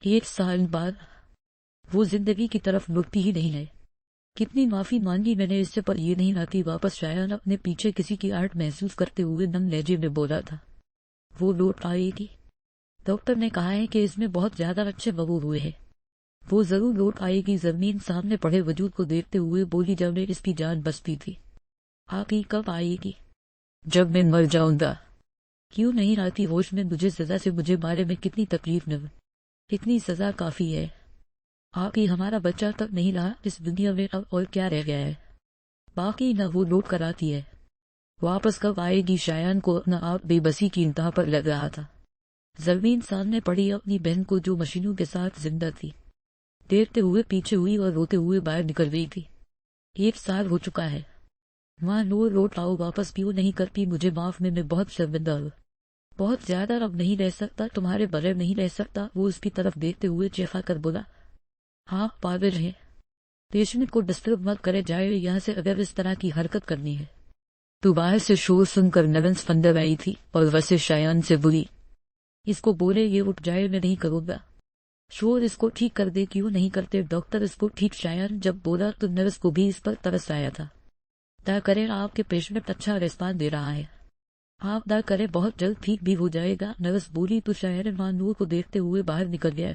1 سال بعد وہ زندگی کی طرف مڑتی ہی نہیں ہے۔ کتنی معافی مانگی میں نے اس سے، پر یہ نہیں آتی واپس۔ شایان اپنے پیچھے کسی کی آہٹ محسوس کرتے ہوئے نم لہجے میں بولا تھا، وہ لوٹ آئے گی۔ ڈاکٹر نے کہا ہے کہ اس میں بہت زیادہ اچھے ببو ہوئے ہیں، وہ ضرور لوٹ آئے گی۔ زمین سامنے پڑے وجود کو دیکھتے ہوئے بولی جب میں اس کی جان بچتی تھی۔ آپ ہی کب آئے گی؟ جب میں مر جاؤں گا۔ کیوں نہیں آتی ہوش میں؟ مجھے سزا سے مجھے بارے میں کتنی تکلیف نہ، اتنی سزا کافی ہے۔ آپ ہی ہمارا بچہ تک نہیں رہا اس دنیا میں، اب اور کیا رہ گیا ہے؟ باقی نہ وہ لوٹ کر آتی ہے، واپس کب آئے گی؟ شایان کو اپنا آپ بے بسی کی انتہا پر لگ رہا تھا۔ زمین سامنے پڑی اپنی بہن کو جو مشینوں کے ساتھ زندہ تھی دیکھتے ہوئے پیچھے ہوئی اور روتے ہوئے باہر نکل گئی تھی۔ 1 سال ہو چکا ہے، ماں نور لوٹ آؤ واپس، کیوں نہیں کرتی مجھے معاف؟ میں بہت شرمندہ ہوں، بہت زیادہ، اب نہیں رہ سکتا، تمہارے بغیر نہیں رہ سکتا۔ وہ اس کی طرف دیکھتے ہوئے چیخا کر بولا، ہاں پاگل ہے، پیشنٹ کو ڈسٹرب مت کرے، جائے یہاں سے اگر اس طرح کی حرکت کرنی ہے۔ تو باہر سے شور سن کر نلنس اندر آئی تھی اور ویسے شایان سے بولی، اس کو بولے یہ اٹھ جائے، میں نہیں کروں گا شور، اس کو ٹھیک کر دے۔ کیوں نہیں کرتے ڈاکٹر اس کو ٹھیک؟ شایان جب بولا تو نرس کو بھی اس پر ترس آیا تھا۔ دا کرے آپ کے پیشنٹ اچھا ریسپانس دے رہا ہے، آپ دا کرے بہت جلد ٹھیک بھی ہو جائے گا، نرس بولی تو شایان ماں نور کو دیکھتے ہوئے باہر نکل گیا۔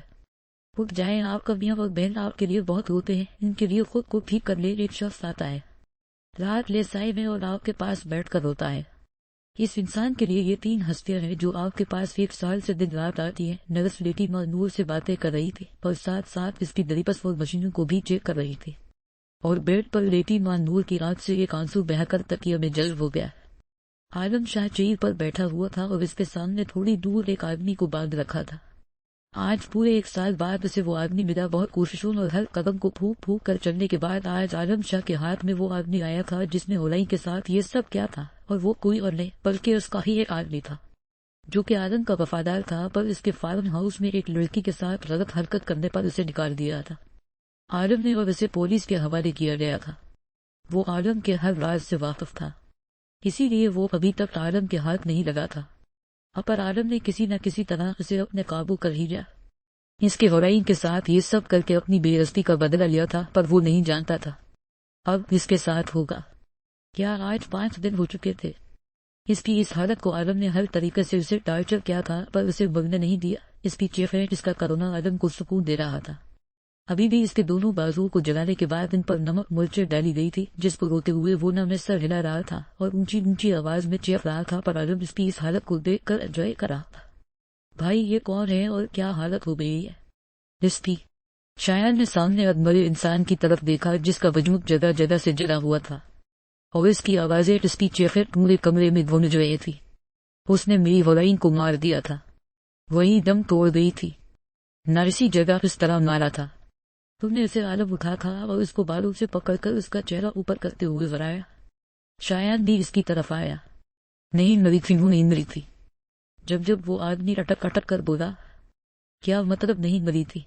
اٹھ جائیں، آپ کا میاں اور بہن آپ کے لیے بہت روتے ہیں، ان کے لیے خود کو ٹھیک کر لے۔ ایک شخص آتا ہے رات لے سائے میں اور آپ کے پاس بیٹھ کر روتا ہے، اس انسان کے لیے یہ 3 ہستیاں ہیں جو آپ کے پاس 1 سال سے دن رات آتی ہیں۔ نرس لیٹی ماں نور سے باتیں کر رہی تھی اور ساتھ ساتھ اس کی دریپس اور مشینوں کو بھی چیک کر رہی تھی، اور بیڈ پر لیٹی ماں نور کی آنکھ سے ایک آنسو بہہ کر تکیے میں جذب ہو گیا۔ عالم شاہ چیر پر بیٹھا ہوا تھا اور اس کے سامنے تھوڑی دور ایک آدمی کو باندھ رکھا تھا۔ آج پورے 1 سال بعد اسے وہ آدمی ملا، بہت کوششوں اور ہر قدم کو پھونک پھونک کر چلنے کے بعد آج عالم شاہ کے ہاتھ میں وہ آدمی آیا تھا جس نے ہولائی کے ساتھ یہ سب کیا تھا، اور وہ کوئی اور نہیں بلکہ اس کا ہی ایک آدمی تھا جو کہ عالم کا وفادار تھا، پر اس کے فارم ہاؤس میں ایک لڑکی کے ساتھ غلط حرکت کرنے پر اسے نکال دیا تھا عالم نے، اور اسے پولیس کے حوالے کیا گیا تھا۔ وہ عالم کے ہر راز سے واقف تھا، اسی لیے وہ ابھی تک عالم کے ہاتھ نہیں لگا تھا، پر عالم نے کسی نہ کسی طرح اسے اپنے قابو کر ہی لیا۔ اس کے غرائن کے ساتھ یہ سب کر کے اپنی بے عزتی کا بدلہ لیا تھا، پر وہ نہیں جانتا تھا اب اس کے ساتھ ہوگا کیا۔ آج 5 دن ہو چکے تھے اس کی اس حالت کو۔ عالم نے ہر طریقے سے اسے ٹارچر کیا تھا پر اسے مرنے نہیں دیا۔ اس کی چیخیں، اس کا کرونا عالم کو سکون دے رہا تھا۔ ابھی بھی اس کے دونوں بازوؤں کو جلانے کے بعد ان پر نمک مرچیں ڈالی گئی تھی، جس پر روتے ہوئے وہ نہ سر ہلا رہا تھا اور اونچی اونچی آواز میں چیخ رہا تھا، پر عالم اس کی اس حالت کو دیکھ کر انجوائے کر رہا تھا۔ بھائی یہ کون ہے اور کیا حالت ہو گئی ہے اس کی؟ شایان نے سامنے ادمرے انسان کی طرف دیکھا جس کا وجود جگہ جگہ سے جلا ہوا تھا اور اس کی آوازیں، اس کی چیخیں پورے کمرے میں گونج رہی تھی۔ اس نے میری غرائن کو مار دیا تھا، وہی دم توڑ گئی تھی، نہ اسی جگہ اس طرح مارا تھا۔ تم نے اسے عالم اٹھا تھا اور اس کو بالوں سے پکڑ کر اس کا چہرہ اوپر کرتے ہوئے غرایا۔ شایان بھی اس کی طرف آیا۔ نہیں مری تھی، وہ نہیں مری تھی۔ جب وہ آدمی اٹک اٹک کر بولا، کیا مطلب نہیں مری تھی؟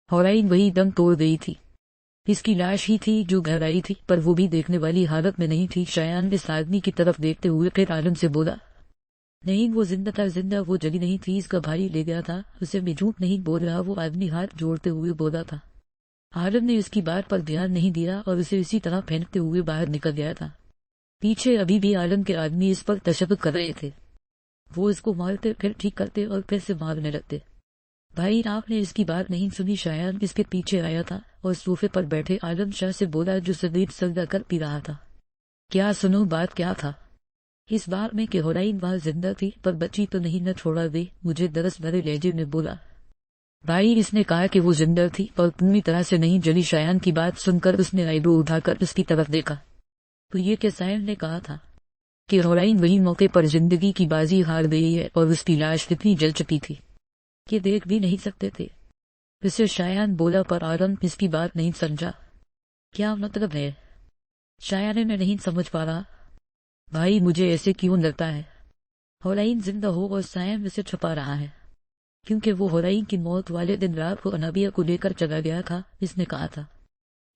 غرائن وہی دم توڑ گئی تھی، اس کی لاش ہی تھی جو گہرائی تھی، پر وہ بھی دیکھنے والی حالت میں نہیں تھی۔ شایان اس آدمی کی طرف دیکھتے ہوئے پھر عالم سے بولا، نہیں وہ زندہ تھا، زندہ، وہ جلی نہیں تھی، اس کا بھائی لے گیا تھا اسے، میں جھوٹ نہیں بول رہا۔ وہ آدمی ہاتھ جوڑتے ہوئے بولا تھا۔ عالم نے اس کی بات پر دھیان نہیں دیا اور اسے اسی طرح پھینکتے ہوئے باہر نکل گیا تھا۔ پیچھے ابھی بھی عالم کے آدمی اس پر تشدد کر رہے تھے، وہ اس کو مارتے پھر ٹھیک کرتے اور پھر سے مارنے لگتے۔ بھائی آپ نے اس کی بات نہیں سنی؟ شایان اس کے پیچھے آیا تھا اور صوفے پر بیٹھے عالم شاہ سے بولا جو شدید سجدہ کر پی رہا تھا، کیا سنو بات کیا تھا؟ اس بار میں کہ غرائن وہاں زندہ تھی پر بچی تو نہیں، نہ چھوڑا دے مجھے، درس بھرے لہجے میں بولا۔ بھائی اس نے کہا کہ وہ زندہ تھی پر پوری طرح سے نہیں جلی۔ شایان کی بات سن کر اس نے آئیبرو اٹھا کر اس کی طرف دیکھا تو یہ کہ سائن نے کہا تھا کہ غرائن وہی موقع پر زندگی کی بازی ہار گئی ہے اور اس کی لاش اتنی جل چکی تھی کہ دیکھ بھی نہیں سکتے تھے اسے۔ شایان بولا پر عالم اس کی بات نہیں سمجھا۔ کیا مطلب ہے؟ شایان میں نہیں سمجھ پا رہا۔ بھائی مجھے ایسے کیوں لگتا ہے غرائن زندہ ہو اور سائن اسے چھپا رہا ہے، کیونکہ وہ غرائن کی موت والے دن رات کو انابیہ کو لے کر چلا گیا تھا، اس نے کہا تھا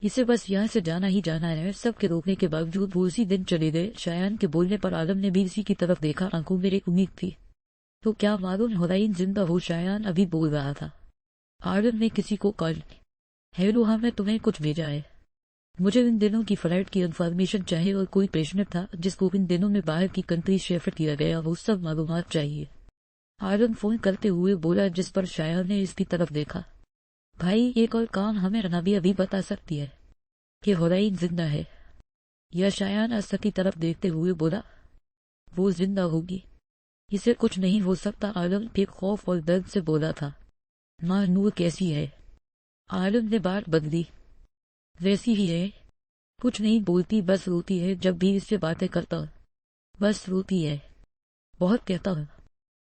اسے بس یہاں سے جانا ہی جانا ہے۔ سب کے روکنے کے باوجود وہ اسی دن چلے گئے۔ شایان کے بولنے پر عالم نے بھی اسی کی طرف دیکھا، آنکھوں میں ایک امید تھی۔ تو کیا معلوم غرائن زندہ ہو؟ شایان ابھی بول رہا تھا۔ عالم نے کسی کو کال کی۔ ہیلو، ہاں میں تمہیں کچھ بھیجا ہے۔ مجھے ان دنوں کی فلائٹ کی انفارمیشن چاہیے اور کوئی پیشنٹ تھا جس کو ان دنوں میں باہر کی کنٹری شفٹ کیا گیا، وہ سب معلومات چاہیے۔ عالم فون کرتے ہوئے بولا، جس پر شایہ نے اس کی طرف دیکھا۔ بھائی ایک اور کام ہمیں رنابی ابھی بتا سکتی ہے کہ ہورائن زندہ ہے؟ یا شایہ نے اسد کی طرف دیکھتے ہوئے بولا، وہ زندہ ہوگی، اسے کچھ نہیں ہو سکتا۔ عالم پھر خوف اور درد سے بولا تھا، ماں نور کیسی ہے؟ عالم نے بات بدلی، ویسی ہی ہے، کچھ نہیں بولتی، بس روتی ہے جب بھی اس سے باتیں کرتا، بس روتی ہے، بہت کہتا ہے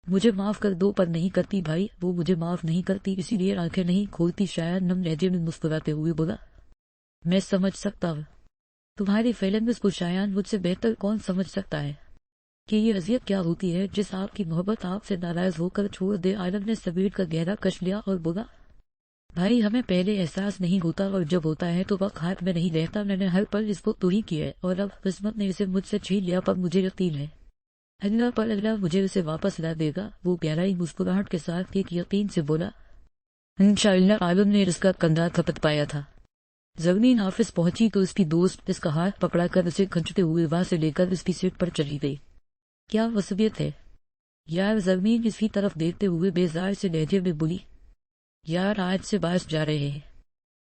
مجھے معاف کر دو پر نہیں کرتی بھائی، وہ مجھے معاف نہیں کرتی، اسی لیے آنکھیں نہیں کھولتی۔ شاید نم لہجے میں مسکراتے ہوئے بولا، میں سمجھ سکتا ہوں تمہاری فیلنگز کو، شایان مجھ سے بہتر کون سمجھ سکتا ہے کہ یہ اذیت کیا ہوتی ہے جس آپ کی محبت آپ سے ناراض ہو کر چھوڑ دے۔ عالم نے سبیر کا گہرا کش لیا اور بولا، بھائی ہمیں پہلے احساس نہیں ہوتا اور جب ہوتا ہے تو وقت ہاتھ میں نہیں رہتا، میں نے ہر پل اس کو تو ہی کیا ہے اور اب قسمت نے اسے مجھ سے چھین لیا، پر مجھے یقین ہے اللہ پر اللہ مجھے اسے واپس لا دے گا۔ وہ گہرائی مسکراہٹ کے ساتھ ایک یقین سے بولا، انشاءاللہ۔ عالم نے اس کا کندھا تھپت پایا تھا۔ زرمین آفس پہنچی تو اس کی دوست اس کا ہاتھ پکڑا کر اسے کھنچتے ہوئے وہاں سے لے کر اس کی سیٹ پر چلی گئی۔ کیا وصیت ہے یار؟ زرمین اس کی طرف دیکھتے ہوئے بیزار سے لہجے میں بولی، یار آج سے باس جا رہے ہیں،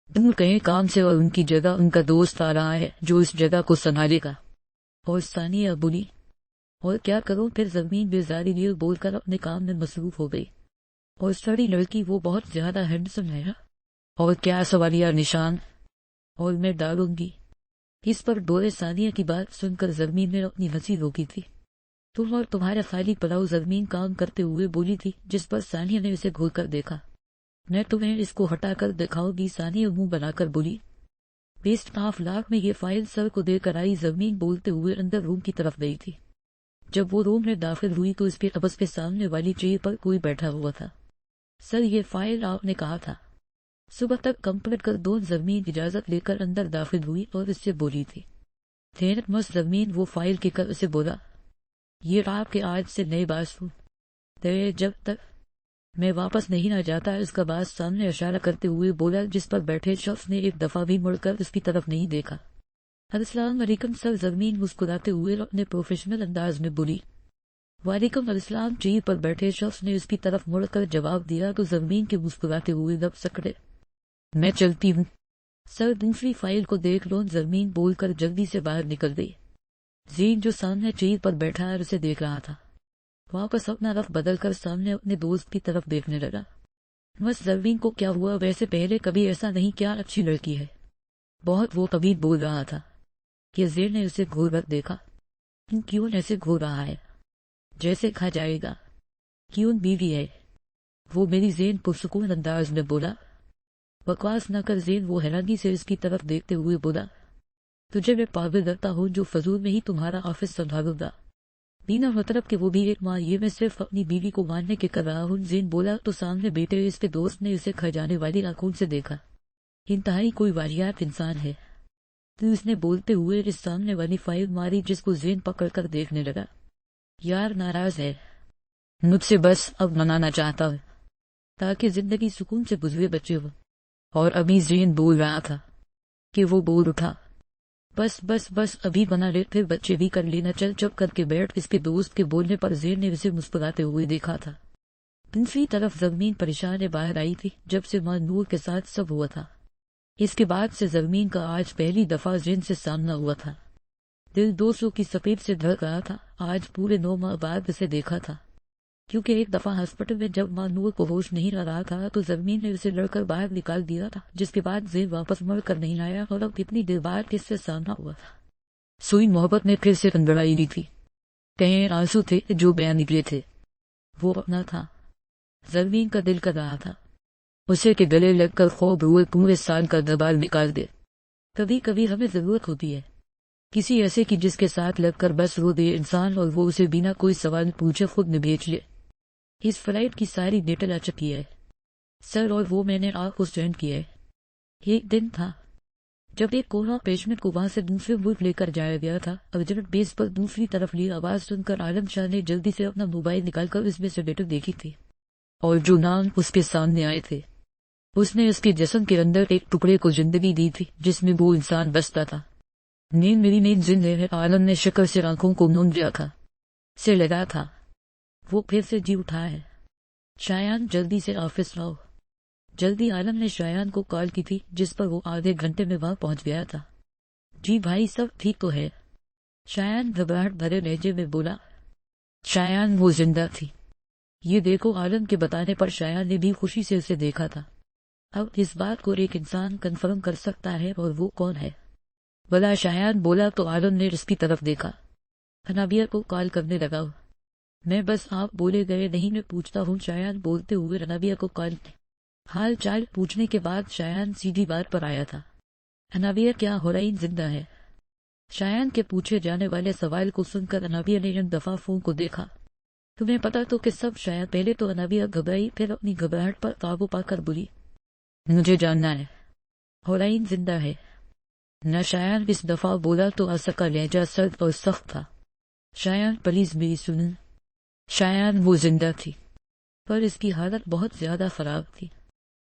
تم کہیں کام سے، اور ان کی جگہ ان کا دوست آ رہا ہے جو اس جگہ کو سنبھالے گا۔ اور ثانیہ بولی، اور کیا کروں پھر؟ زمین بیزاری لیے بول کر اپنے کام میں مصروف ہو گئی۔ اور سڑی لڑکی وہ بہت زیادہ ہینڈسم ہے، اور کیا سوالیہ نشان، اور میں ڈالوں گی۔ اس پر دورے ثانیہ کی بات سن کر زمین نے اپنی ہنسی روکی تھی۔ تم اور تمہارا خالی پلاؤ، زمین کام کرتے ہوئے بولی تھی، جس پر ثانیہ نے اسے گھور کر دیکھا۔ میں تمہیں اس کو ہٹا کر دکھاؤں گی، ثانیہ منہ بنا کر بولی۔ 20 لاکھ میں یہ فائل سر کو دے کر آئی، زمین بولتے ہوئے اندر روم کی طرف گئی تھی۔ جب وہ روم میں داخل ہوئی تو اس کے قبض کے سامنے والی چیئر پر کوئی بیٹھا ہوا تھا۔ سر یہ فائل آپ نے کہا تھا صبح تک کمپلیٹ کر دو۔ زمین اجازت لے کر اندر داخل ہوئی اور اس سے بولی تھی، تھینک مس زمین۔ وہ فائل کے کر اسے بولا، یہ آپ کے آج سے نئے باس ہوں، جب تک میں واپس نہیں آ جاتا۔ اس کا باس سامنے اشارہ کرتے ہوئے بولا، جس پر بیٹھے شخص نے ایک دفعہ بھی مڑ کر اس کی طرف نہیں دیکھا۔ السلام علیکم سر، زمین مسکراتے ہوئے اپنے پروفیشنل انداز میں بولی۔ وعلیکم السلام، چیئر پر بیٹھے شخص نے اس کی طرف مڑ کر جواب دیا تو زمین کے مسکراتے ہوئے لب سکڑے، میں چلتی ہوں سر، دوسری فائل کو دیکھ لو۔ زمین بول کر جلدی سے باہر نکل گئی۔ زین جو سامنے چیئر پر بیٹھا ہے اسے دیکھ رہا تھا، واپس اپنا رخ بدل کر سامنے اپنے دوست کی طرف دیکھنے لگا۔ بس زمین کو کیا ہوا؟ ویسے پہلے کبھی ایسا نہیں کیا، اچھی لڑکی ہے بہت۔ وہ کبھی بول رہا تھا کہ زین نے اسے گھور کر دیکھا، کیوں ایسے گھور رہا ہے جیسے کھا جائے گا؟ کیوں بیوی ہے وہ میری، زین پرسکون انداز میں بولا۔ بکواس نہ کر زین، وہ حیرانی سے اس کی طرف دیکھتے ہوئے بولا، تجھے میں پاگل لگتا ہوں جو فضول میں ہی تمہارا آفس سنبھالوں گا، بینا مطلب کہ وہ بھی ایک ماں، یہ میں صرف اپنی بیوی کو ماننے کے کر رہا ہوں۔ زین بولا تو سامنے بیٹے اس کے دوست نے اسے کھا جانے والی آنکھوں سے دیکھا، انتہائی کوئی واریات انسان ہے۔ تو اس نے بولتے ہوئے اس سامنے والی فائل ماری جس کو زین پکڑ کر دیکھنے لگا۔ یار ناراض ہے مجھ سے، بس اب منانا چاہتا ہوں تاکہ زندگی سکون سے گزرے بچے ہو۔ اور ابھی زین بول رہا تھا کہ وہ بول اٹھا، بس بس بس ابھی بنا لے پھر بچے بھی کر لینا، چل چپ کر کے بیٹھ۔ اس کے دوست کے بولنے پر زین نے اسے مسکراتے ہوئے دیکھا تھا۔ دوسری طرف زمین پریشان باہر آئی تھی جب سے ماں نور کے ساتھ سب ہوا تھا۔ اس کے بعد سے زمین کا آج پہلی دفعہ زین سے سامنا ہوا تھا۔ دل 200 کی سپیڈ سے دھڑک رہا تھا۔ آج پورے 9 ماہ بعد اسے دیکھا تھا، کیونکہ ایک دفعہ ہسپتال میں جب ماں نور کو ہوش نہیں رہا تھا تو زمین نے اسے لڑ کر باہر نکال دیا تھا، جس کے بعد زین واپس مڑ کر نہیں آیا اور اب اتنی دیر بعد کس سے سامنا ہوا تھا۔ سوئی محبت نے پھر سے انگڑائی لی تھی، کہیں آنسو تھے جو بیان نکلے تھے، وہ اپنا تھا۔ زمین کا دل کر رہا تھا اسے کہ گلے لگ کر خوب روئے پورے سال کا دبال نکال دے۔ کبھی کبھی ہمیں ضرورت ہوتی ہے کسی ایسے کی جس کے ساتھ لگ کر بس رو دے انسان، اور وہ اسے بنا کوئی سوال پوچھے خود نے بھیج لے۔ اس فلائٹ کی ساری ڈیٹیل آ چکی ہے سر، اور وہ میں نے آپ کو سینڈ کیا ہے۔ ایک دن تھا جب ایک کورونا پیشنٹ کو وہاں سے دوسرے ملک لے کر جایا گیا تھا۔ ارجنٹ بیس پر دوسری طرف لی آواز سن کر عالم شاہ نے جلدی سے اپنا موبائل نکال کر اس میں سے ڈیٹیل دیکھی تھی، اور جو نام اس کے سامنے آئے تھے اس نے اس کے جسم کے اندر ایک ٹکڑے کو زندگی دی تھی جس میں وہ انسان بستا تھا۔ نیند میری نیند زندہ ہے، عالم نے شکر سے آنکھوں کو نون لیا تھا، سے لگا تھا۔ وہ پھر سے جی اٹھا ہے۔ شایان جلدی سے آفس آؤ۔ جلدی عالم نے شایان کو کال کی تھی جس پر وہ آدھے گھنٹے میں وہاں پہنچ گیا تھا۔ جی بھائی سب ٹھیک تو ہے؟ شایان گھبراہٹ بھرے لہجے میں بولا۔ شایان وہ زندہ تھی۔ یہ دیکھو، عالم کے بتانے پر شایان نے بھی خوشی سے اسے دیکھا تھا۔ اب اس بات کو ایک انسان کنفرم کر سکتا ہے، اور وہ کون ہے؟ بلا شایان بولا تو عالم نے اس کی طرف دیکھا۔ انابیہ کو کال کرنے لگا۔ میں بس آپ بولے گئے نہیں میں پوچھتا ہوں، شایان بولتے ہوئے انابیہ کو کال حال چال پوچھنے کے بعد شایان سیدھی بات پر آیا تھا۔ انابیہ کیا ہورائن زندہ ہے؟ شایان کے پوچھے جانے والے سوال کو سن کر انابیہ نے ایک دفعہ فون کو دیکھا۔ تمہیں پتا تو کہ سب شاید پہلے تو انابیہ گھبرائی، پھر اپنی گھبراہٹ پر قابو پا کر بولی، مجھے جاننا ہے، ہورائن زندہ ہے؟ نہ شایان اس دفعہ بولا تو آسا کا لہجہ سرد اور سخت تھا۔ شایان پلیز میری سنن۔ شایان وہ زندہ تھی، پر اس کی حالت بہت زیادہ خراب تھی۔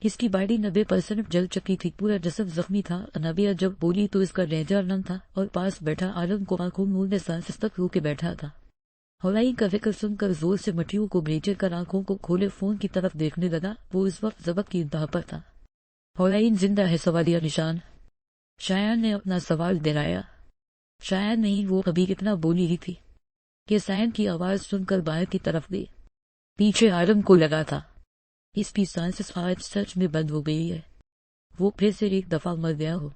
اس کی باڈی 90% جل چکی تھی، پورا جسم زخمی تھا۔ انابیہ جب بولی تو اس کا لہجہ نم تھا، اور پاس بیٹھا عالم کو آنکھوں مولنے سانس تک رو کے بیٹھا تھا۔ ہورائن کا ذکر سن کر زور سے مٹیوں کو بھیجے کر آنکھوں کو کھولے فون کی طرف دیکھنے لگا۔ وہ اس وقت ضبط کی انتہا پر تھا۔ ہورائن زندہ ہے؟ سوالیہ نشان۔ شایان نے اپنا سوال دہرایا۔ شایان نہیں، وہ ابھی اتنا بولی ہی تھی کہ سائن کی آواز سن کر باہر کی طرف گئی۔ پیچھے عالم کو لگا تھا اس کی سانس آج سچ میں بند ہو گئی ہے، وہ پھر سے ایک دفعہ مر گیا ہو۔